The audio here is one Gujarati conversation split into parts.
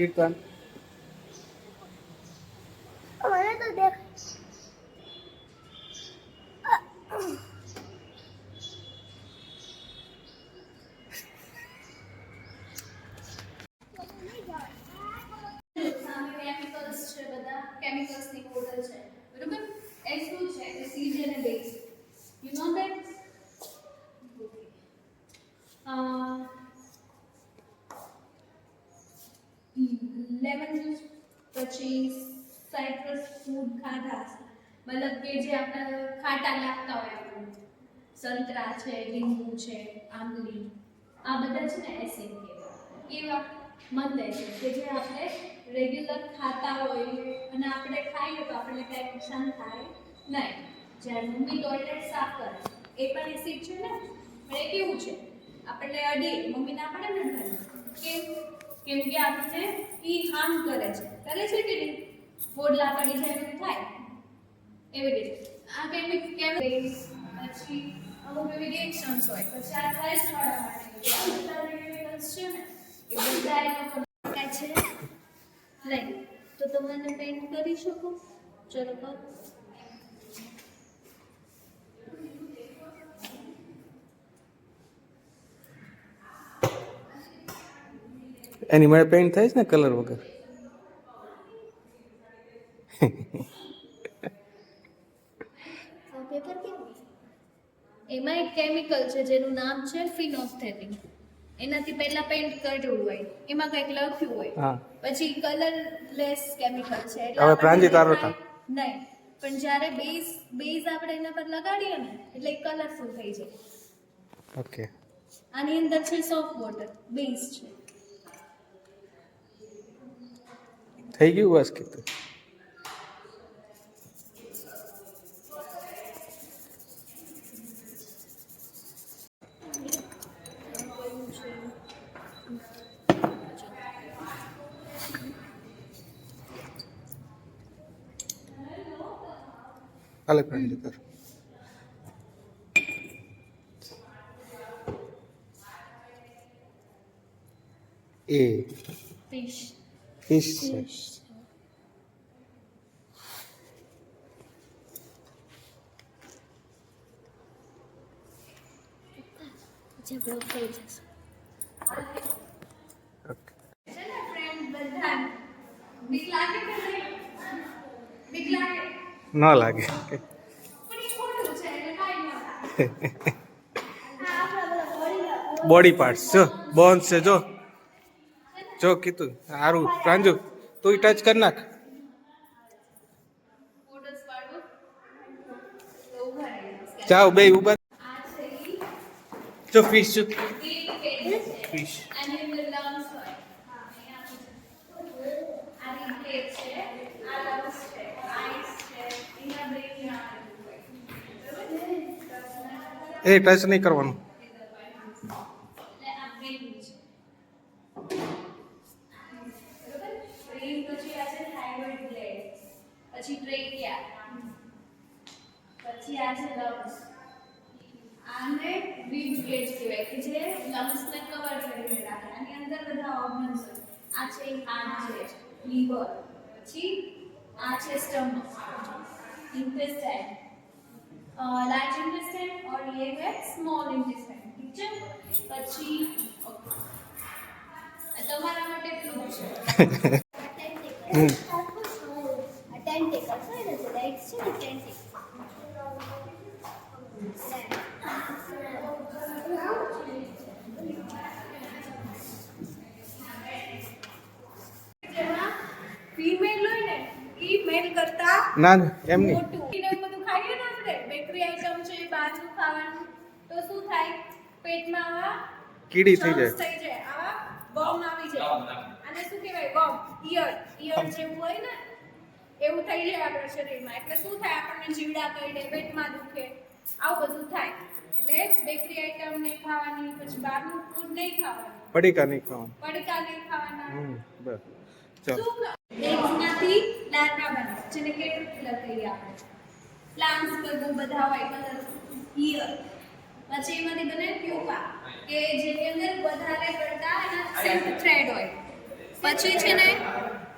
કીર્તન મને તો દેખ chemicals ની બોટલ છે બરોબર એ શું છે એ સીજ અને base you know that lemon juice પછી સાઇટ્રસ ફૂડ ખાધા મતલબ કે જે આપણે ખાટા લાગતા હોય આપણને સંતરા છે લીંબુ છે આંબલી આ બધા છે ને એસિડ કહેવાય એવા મંદે છે કે જે આપણે રેગ્યુલર ખાતા હોય અને આપણે ખાઈએ તો આપણને કાંઈ નુકસાન થાય નહીં જ્યારે મમ્મી ટોયલેટ સાફ કરે એ પણ એસિડ છે ને પણ એ કેવું છે આપણને અડી મમ્મી ના પડે ને કેમ કે આપણને ઈ હાર્મ કરે છે કે નહીં ફોડલા પડી જાય એવું થાય એવી રીતે આ કેમિકલ પછી અમુક એવી રિએક્શન્સ હોય પછી આ ટ્રાયસ વાળા માટે બધા કેમિકલ્સ છે ને એ બધા એ લોકો છે નહીં તો તમે પેન્ટ કરી શકો ચલો કરો એની મારે પેઇન્ટ થાય છે ને કલર વગર પેપર કેવું એમાં એક કેમિકલ છે જેનું નામ છે ફિનોલ્ફથેલિન એનાથી પહેલા પેઇન્ટ કર્યું હોય એમાં કંઈક લખ્યું હોય પછી કલરલેસ કેમિકલ છે એટલે હવે પ્રાંજી તારો થા નહીં પણ જ્યારે બેઝ આપણે એના પર લગાડીએ ને એટલે કલરફુલ થઈ જાય ઓકે આની અંદર છે સોફ્ટ વોટર બેઝ છે થઈ ગયું બસ કીધું હાલે પ્રાંજી તાર એ ફિશ ફિશ છે જે બ્લોક થઈ જશે ઓકે છે ને ફ્રેન્ડ બધા બીક લાગે કે નહીં બીક લાગે ન લાગે પણ એ ખોટું છે એટલે કાંઈ ન થાય બોડી પાર્ટ્સ જો બોન્સ છે જો જો કીધું સારું પ્રાંજુ તું ટચ કર નાખ ફોટોસ પાડો તો ઉભા રહી જાઓ બે ઉભા આ છે ઈ જો ફિશ જો big head છે ફિશ અને અંદર lungs હોય હા અહીંયા આ big head છે આ lungs છે eyes છે અહીંયા brain આવેલું હોય બરાબર એ ટચ નહીં કરવાનું એટલે આ brain છે બરાબર brain પછી આ છે thyroid gland પછી trachea પછી આ છે lungs આને big cage કહેવાય કે જે lungs ને કવર કરીને રાખે આની અંદર બધા ઓર્ગન્સ હોય આ છે હાર્ટ છે લીવર પછી આ છે સ્ટમક intestine large intestine और ये है small intestine ઠીક છે પછી તમારા માટે એટલું છે ટેન્ટિકલ્સ હોય ને જે લાઈટ્સ છે ને ટેન્ટિકલ્સ ફીમેલ હોય ને ઈ મેલ કરતા ના એમ નહીં મોટું એને બધું ખાઈએ ને આપણે બેકરી આઈટમ છે બહારનું ખાવાનું તો શું થાય પેટમાં આવા કીડી થઈ germs જાય થઈ જાય આવા ગમ આવી જાય અને શું કહેવાય ગમ ઈયર જેવું હોય ને એવું થઈ જાય આપણા શરીરમાં એટલે શું થાય આપણને જીવડા કરડે પેટમાં દુખે આવું બધું થાય એટલે બેકરી આઈટમ નહીં ખાવાની પછી બહારનું ફૂડ નહીં ખાવાનું પડીકા નહીં ખાવાનું પડકા નહીં ખાવાના બસ ચાલો એગમાંથી લાર્વા બને જેને કેટરપિલર કહીએ આપણે પ્લાન્ટ્સ પર બહુ બધા હોય કલર ઈયર પછી એમાંથી બને પ્યુપા કે જેની અંદર વધારે પડતા એના સિલ્ક થ્રેડ હોય પછી છે ને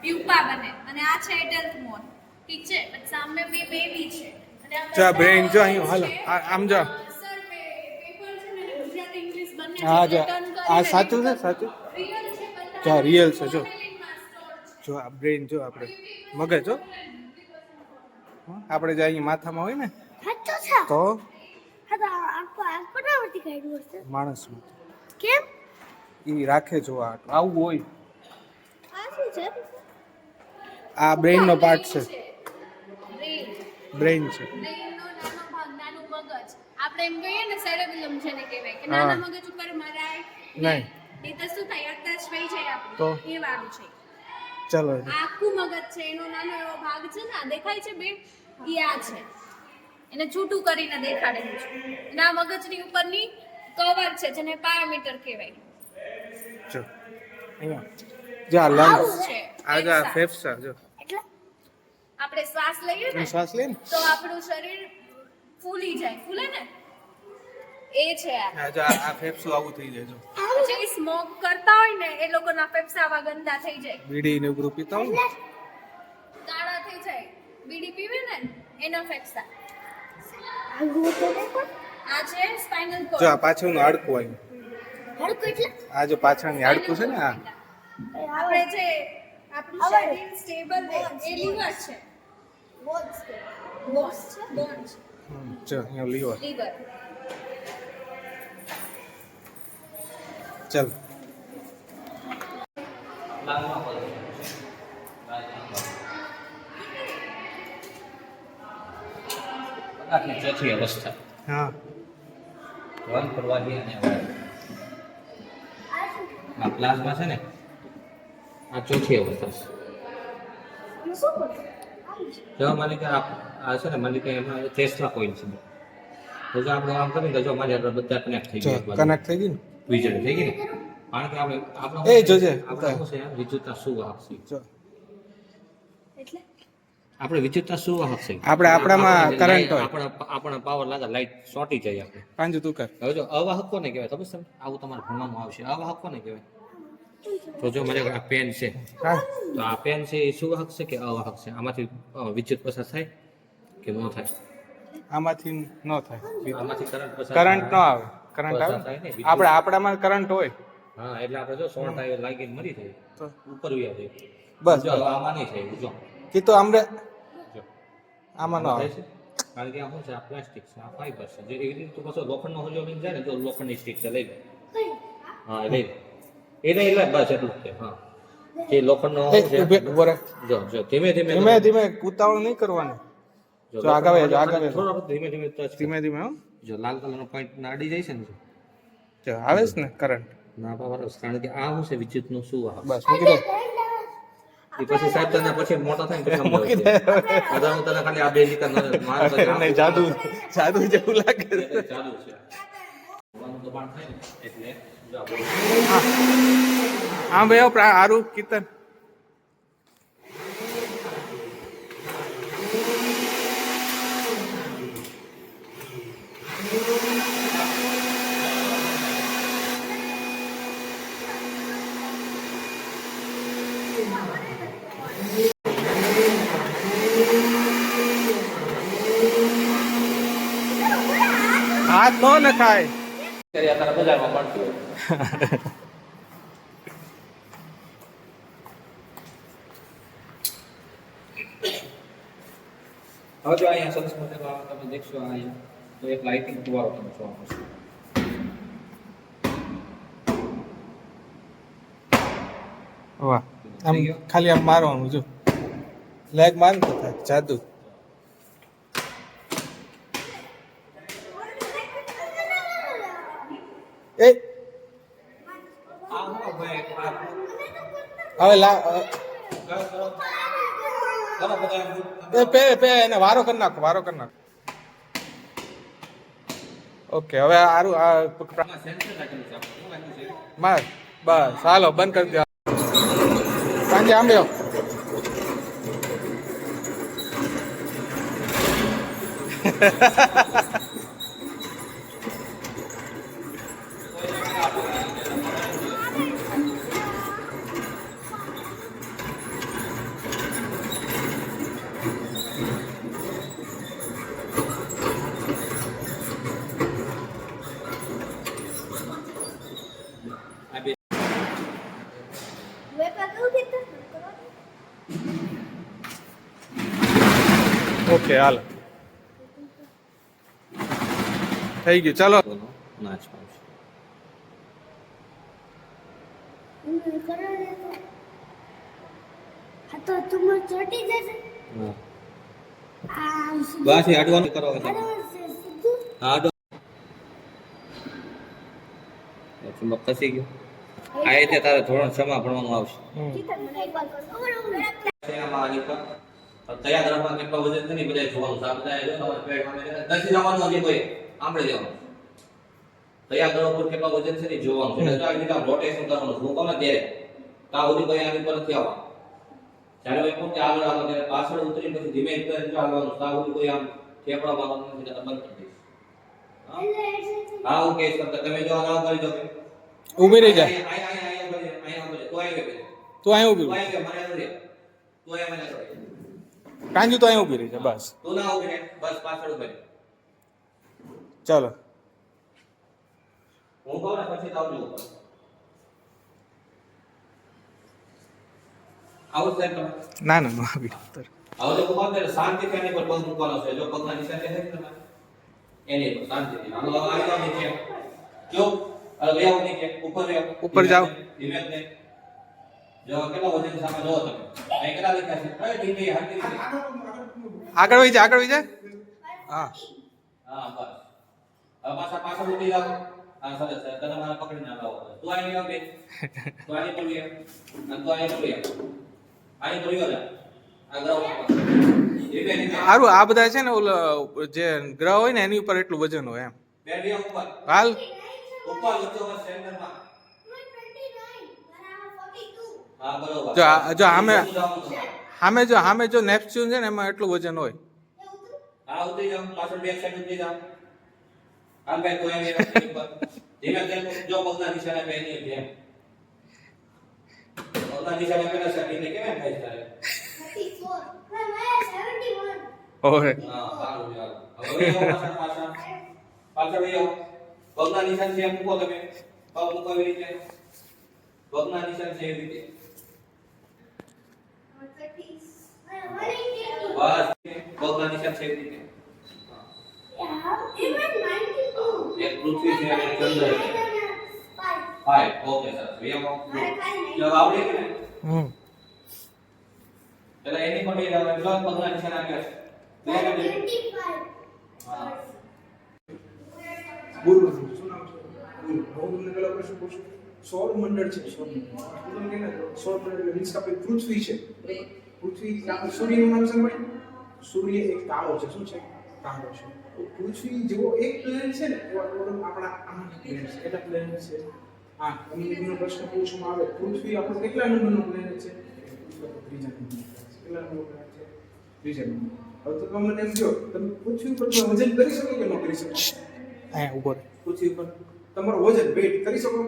પ્યુપા બને અને આ છે એડલ્ટ મોડ. ઠીક છે, પછી સામે બે બેબી છે અને આ જો આ બધા બ્રેઇન જો અહીં હાલો છે. આમ જો સર પેપર છે ને ગુજરાતી ઇંગ્લિશ બંને હા છે. જો Return આ કરીને સાચું છે સાચું real છે બધા. જો રિયલ છે જો Formalin-માં store છે. જો આ બ્રેઇન જો આપણે મગજ જો આપણે જે અહીં માથામાં હોય ને સાચું છે તો હા તો આ બનાવટી કાઢ્યું હશે માણસમાં કેમ એ રાખે જો આ આવું હોય આ શું છે આ બ્રેઇન નો પાર્ટ છે Brain. બ્રેઇન છે બ્રેઇનનો નાનો ભાગ, નાનું મગજ. આપણે એમ કહીએ ને સેરેબેલમ જેને કહેવાય કે હા. નાના મગજ ઉપર મરાય નહીં. એ તો શું થાય યાદદાસ્ત વહી જાય તો? આપણું. એ વાળું છે. ચલો આ આખું મગજ છે, એનો નાનો એવો ભાગ છે ને આ દેખાય છે બે ઈ આ છે. એને છૂટું કરીને દેખાડેલું છે. અને આ મગજની ઉપરની કવર છે જેને પારામીટર કહેવાય. જો અહીંયા જો આ લંગ્સ છે. આ જો આ ફેફસા જો એટલે આપણે શ્વાસ લઈએ ને શ્વાસ લે ને તો આપણું શરીર ફૂલી જાય, ફૂલે ને એ છે આ. આ જો આ ફેફસું આવું થઈ જાય જો પછી સ્મોક કરતા હોય ને એ લોકોના ફેફસા આવા ગંદા થઈ જાય, બીડી ને એવું પીતા હોય ને કાળા થઈ જાય. બીડી પીવે ને એના ફેફસા. આગળ તો દેખો આ છે સ્પાઇનલ જો કોર્ડ. આ પાછળનું હાડકું આવ્યું હડકું એટલે આ જો પાછળની હાડકું છે ને આ આપણે જે આપણું શરીર સ્ટેબલ રહે એ લીવર છે. બોન્સ બોન્સ છે, બોન્સ જો અહીંયા લીવર લીવર. ચાલ પ્રકાશની ચોથી અવસ્થા હા વન કરવાથી અને આ પ્લાઝમા છે ને આ ચોથી અવસ્થા છે. અને શું કરતો જો માની કે આ છે ને માની કે એમાં ટેસ્લા કોઈલ છે. તો જો આપણે આમ કરીએ તો જો મારી આગળ બધા કનેક્ટ થઈ જો ગયા કનેક્ટ થઈ ગઈ ને વીજળી થઈ ગઈ ને કારણ કે આપણે એ જોજે. આપણે શું છે વિદ્યુતના સુવાહક છે. જો એટલે આપણે વિદ્યુતના સુવાહક છે. આપણે આપણામાં આપણે કરંટ હોય આપણા પાવર લાગે લાઈટ શોર્ટી જાય આપણે. પાંજુ તું કર હવે જો અવાહક કોને કહેવાય ખબર છે તમને? આવું તમારે ભણવામાં આવશે. અવાહક કોને કહેવાય? તો જો મને આ પેન છે હા તો આ પેન છે એ સુવાહક છે કે અવાહક છે? આમાંથી વિદ્યુત પસાર થાય કે ન થાય? આમાંથી ન થાય આમાંથી કરંટ પસાર કરંટ ન થાય. આવે કરંટ પસાર આવે થાય ને, વિદ્યુત. આપણે આપણામાં કરંટ હોય હા એટલે આપણે જો શોર્ટ થાય લાગીને મરી જાય તો ઉપર વ્યા જાય. બસ જો હવે આમાં નહીં થાય જો કે તો આમને જો આમાં ન થાય આવે છે કારણ કે આ શું છે આ પ્લાસ્ટિક છે આ ફાઈબર છે જે એવી રીતે પાછો લોખંડનો હજો લઈને જાય ને તો લોખંડની સ્ટીક છે લઈ લે હા લઈ લે એને એટલે બસ એટલું જ છે હા એ લોખંડનો એ, શું છે ઉભો રહે. જો જો ધીમે ધીમે ધીમે ધીમે ઉતાવળ નહીં કરવાનું જો આગળ આવે, જો આગળ આવે. થોડો ધીમે ધીમે touch ધીમે ધીમે હો જો લાલ કલરનો પોઈન્ટ નાડી જાય છે ને જો જો આવે છે ને કરંટ ના પાવર કારણ કે આ શું છે વિદ્યુતનું સુવાહક બસ મૂકી દે એ પછી સાહેબ તને પછી મોટો થાય ને પછી મૂકી દે બધા હું તને ખાલી આ બે લીટર મારે પછી આ નહીં, જાદુ જાદુ જેવું લાગે છે. એટલે ચાલુ છે હવાનું દબાણ થાય ને એટલે જો આપણે હા ભાઈ આરું કીર્તન હાથ નો નખાય અત્યારે તારા બજારમાં મળતું હોય હવે જો અહીંયા સરસ મજાનો તમે દેખશો અહીંયા તો એક લાઇટિંગ ફુવારો તમે જોવા મળશે. વાહ આમ ખાલી આમ મારવાનું જો લેગ માર તો થાય જાદુ એ આ હું ભાઈ આ હવે લા ઘણા બધા એ પે પે એને વારો કરી નાખો ઓકે હવે આરું આ સેન્સર રાખેલું છે આપણે. શું લાગ્યું છે? માર બસ હાલો બંધ કરી દો સાંજે આંબે ઓકે હાલો થઈ ગયું ચાલો નાચ પાડશે. તો તુમ ચોટી જશે હા. આમ બસ એ અડવાનું કરો હવે તમે. સીધું હા અડો. ચુંબક ખસી ગયો. આ રીતે તારે ધોરણ 6 માં ભણવાનું આવશે. મને એકવાર કરો આમાં આની પર કયા ગ્રહમાં કેટલો વજન છે ને બધા જોવાનું છે. આ બધા જો તમારે પેટ સામે દસી જવાનું હજી કોઈ આંબળે જવાનું. કયા ગ્રહ પર કેટલો વજન છે ને એ જોવાનું છે. એટલે આ રીતે રોટેશન કરવાનું છે. હું કહું ને ત્યારે ત્યાં સુધી કોઈ આની પર નથી આવવાનું. જ્યારે હું કહું કે આગળ આવો ત્યારે પાછળ ઉતરીને પછી ધીમે ધીમે ચાલવાનું. ત્યાં સુધી કોઈ આમ ઠેકડા મારવાનું નથી. એટલે બંધ કરી દઈશ. હા હું કહીશ તમે જો આરામ કરી દો. ઊભી રહી જા અહીંયા તો આવી ગયો. તું અહીં ઊભી તો રહી આવી ગયો મને નથી. તો અહીંયા મને નથી. કાંજુ તો અહીં ઊભી રહી જા બસ તું ના ઉભી રહે. બસ પાછળ ઉભી રહે. ચાલો હું કહું ને પછી આવજો ઉપર. આવું સાહેબ તમે ના ના ના આવી હવે જો કહો ત્યારે શાંતિથી એની પર પગ મૂકવાનો છે. જો પગના નિશાન દેખાય છે તમારે એની પર શાંતિથી. હાલો આવી જાઓ નીચે. જો હવે બે આવો નીચે. ઉપર જાઓ. ઉપર જાઓ. ધીમે ધીમે. જો કેટલો વજન સામે જોવો તમે. અહીં કેટલા લખ્યા છે? અરે ધીમે હાથી રીતે. આગળ વહી જા હા હા બસ. હવે પાછળ ઉતરી જાઓ. હા સરસ છે. તને મારા પકડીને લાવો. તું અહીં આવ બે. તું અહીં પડી આવ. અને તું અહીં પડી આવ. અહીં પડી ગયો જા. આ ગ્રાઉન્ડ ધીમે ધીમે. સારું આ બધા છે ને ઓલો જે ગ્રહ હોય ને એની ઉપર એટલું વજન હોય એમ બે બે ઉપર. હાલ ઉપર વચ્ચે સેન્ટરમાં. 29 હા બરોબર. જો સામે જો નેપ્ચ્યુન છે ને એમાં એટલું વજન હોય હા ઉતરી જાઓ. પાછળ બેક સાઈડ ઉતરી જાઓ. હાલ ભાઈ કોઈ આવી નથી ઉપર. ધીમે ધીમે જો પગના નિશાને બે ની જેમ. પગના નિશાને પેલા સાઈડ ને કેમ થાય તારે? 34 ઓહે હા સારું ચાલો. હવે આવો પાછળ આવો. પગના નિશાન છે એમ મૂકો તમે. પગ મૂકો એવી રીતે. પગના નિશાન છે એવી રીતે. બસ પગના નિશાન છે એવી રીતે. એક પૃથ્વી છે અને ચંદ્ર છે. હાય ઓકે સરસ. વેવો જો આવડે કે ને પેલા એની પર જાવ એટલે પગના નિશાન આપ્યા છે. બે મિનિટ. હા બોલો શું નામ છે? બોલો હું તમને પેલા પ્રશ્ન પૂછું. સૌર મંડળ છે સૌર મંડળ. સૌર મંડળ એટલે મીન્સ આપણે પૃથ્વી છે. પૃથ્વી આપણે સૂર્યનું નામ સાંભળ્યું? સૂર્ય એક તારો છે. શું છે? તારો છે. તો પૃથ્વી જેવો એક પ્લેનેટ છે ને એવા આપણા આઠ પ્લેનેટ છે. કેટલા પ્લેનેટ છે? હા તમને એનો પ્રશ્ન પૂછવામાં આવે પૃથ્વી આપણો કેટલા નંબરનો પ્લેનેટ છે? ત્રીજા નંબરનો. કેટલા નંબરનો પ્લેનેટ છે? ત્રીજા નંબર. હવે તો તમે મને એમ કહો તમે પૃથ્વી પર વજન કરી શકો કે ન કરી શકો? અહીંયા ઉભો રહે પૃથ્વી પર તમારો વજન વેઇટ કરી શકો?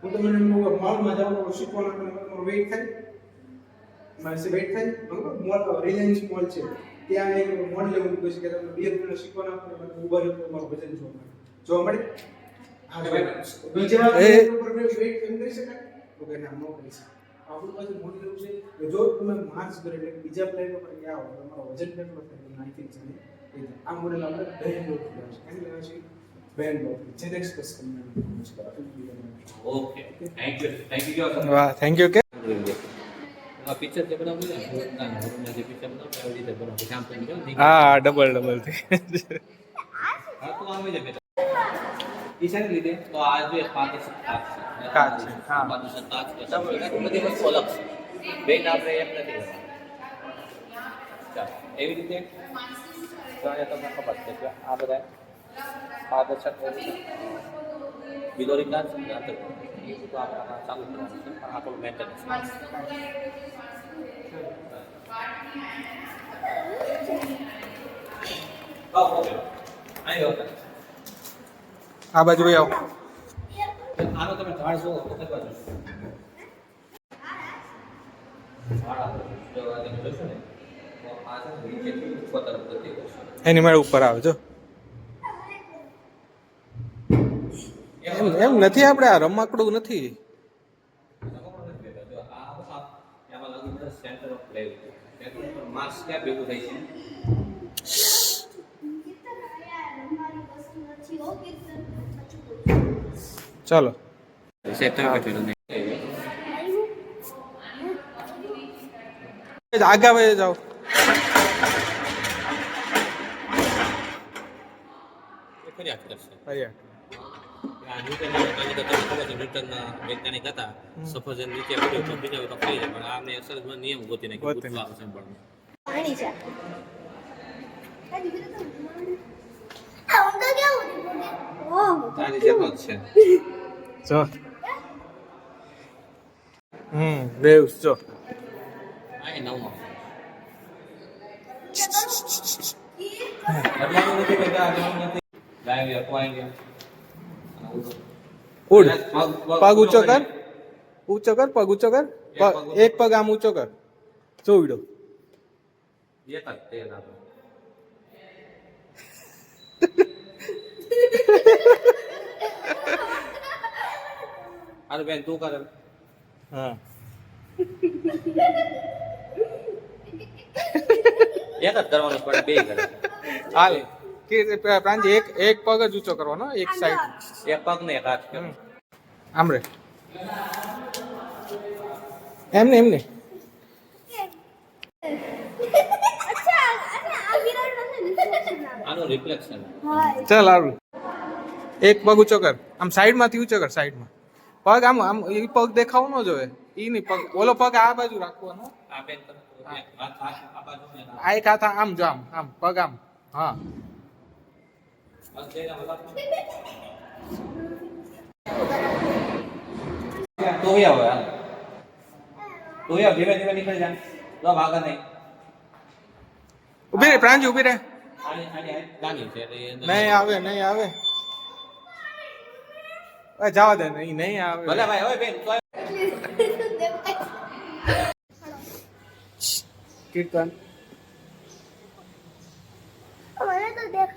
હું તમને એમ કહું મોલમાં જાઓ તો શીખવાના તમારો વેઇટ થાય? મારે વેઇટ થાય? મોલ રિલાયન્સ મોલ છે ત્યાં એક મોલ લેવું પછી કે તમે 2 મિનિટ શીખવાના આપણે ઉભા રહો તમારું વજન જોવા મળે. હા બીજા ઉપર વેઇટ કેમ કરી શકાય? તો કે ના ન કરી શકાય. આપણું પાછું મોલ લેવું છે કે જો તમે માર્સ પર એટલે બીજા પ્લેનેટ પર ગયા હો તમારો વજન કેટલો થાય આઈ થિંક છે આ મોડેલ આપણે બેન્ડ લોડ લેવા છે. કેમ લેવા છે? બેન્ડ લોડ જેનેક્સ પ્લસ ઓકે થેન્ક યુ વાહ થેન્ક યુ કે આ પિક્ચર જે બનાવ્યું ને ના ના જે પિક્ચર બનાવ્યું આવી રીતે બનાવ્યું કામ કરી ગયો હા ડબલ થી હા તો આવે છે બેટા ઈશાને લીધે તો આ જે પાકિસ્તાન કાચ છે હા પાકિસ્તાન કાચ છે બધી વસ્તુ અલગ છે બેન આપણે એમ નથી ચાલો એવી રીતે તો અહીંયા તમને ખબર છે કે આ બધા પારદર્શક બિલોરી કાચ અને અંતર એ બધું આપણે ચાલુ કરવાનું છે પણ આપણું મેન્ટેનન્સ આ બાજુ ભાઈ આવો આનો તમે ઝાડ જોવો તો કઈ બાજુ ઝાડ આપણે જો આ તમે જોશો ને તો આ છે ને નીચેથી ઉપર તરફ જતી હશે એની મારે ઉપર આવે જો એમ નથી આપણે આ રમકડું નથી the centre of gravity. Centre પર માસ ક્યાં ભેગું થાય છે? કીર્તન યાર અમારી વસ્તુ નથી હો કીર્તન સાચું કહું ચાલો સેન્ટર બેઠેલું નહીં. આગા વહી જાઓ. એ ખરી વાત કરશે. ફરિયાદ. આ ન્યૂટનના તમને ખબર છે, ન્યૂટનના વૈજ્ઞાનિક હતા. સફરજન નીચે પડ્યું તો બીજા હોય તો ખાઈ જાય, પણ આમને અસરમાં નિયમ ગોતી નાખ્યો ગોતી ગુરુત્વાકર્ષણ બળનો. પાણી છે આ ઊંધો કેવું ઓહ આની જેમ જ છે. જો વેવ્સ જો. આ એ નવમાં. અડવાનું નથી બેટા, અડવાનું નથી. લાઈવ point અને ઉડો. ઉડ. પગ ઊંચો કર. ઊંચો કર, પગ ઊંચો કર. એક પગ આમ ઊંચો કર. જો ઉડો. એક જ તે દાદો. અરે બેન તું કરે. હા એક જ કરવાનું પડે, બે કરે. હાલ કે પ્રાંજી એક પગ જ ઊંચો કરવાનો, એક સાઈડ. એક પગ ને એક હાથ કરે. આમ રે. એમને એમને. અચ્છા આ વિરાટ નથી આનું રિફ્લેક્શન. હા ચાલ હારું. એક પગ ઊંચો કર. આમ સાઈડમાંથી ઊંચો કર, સાઈડમાં. પગ આમ આમ એ પગ દેખાવું ન જોઈએ. ઈ નહીં પગ, ઓલો પગ આ બાજુ રાખવાનો. આ બેન કરો. એક હાથ આ બાજુ ને આ એક હાથ આમ જો, આમ આમ પગ આમ. હા બસ જઈને બધા. તો આવો યાર. તો યાર ધીમે ધીમે નીકળી જા. તો ભાગા નહીં. ઉભી રે પ્રાંજી, ઉભી રે. આની નાની છે એટલે એ અંદર- નહીં આવે, નહીં આવે. હવે જવા દે, નહીં નહીં આવે. ભલે ભાઈ હવે બેન તો કીર્તન મને તો દેખ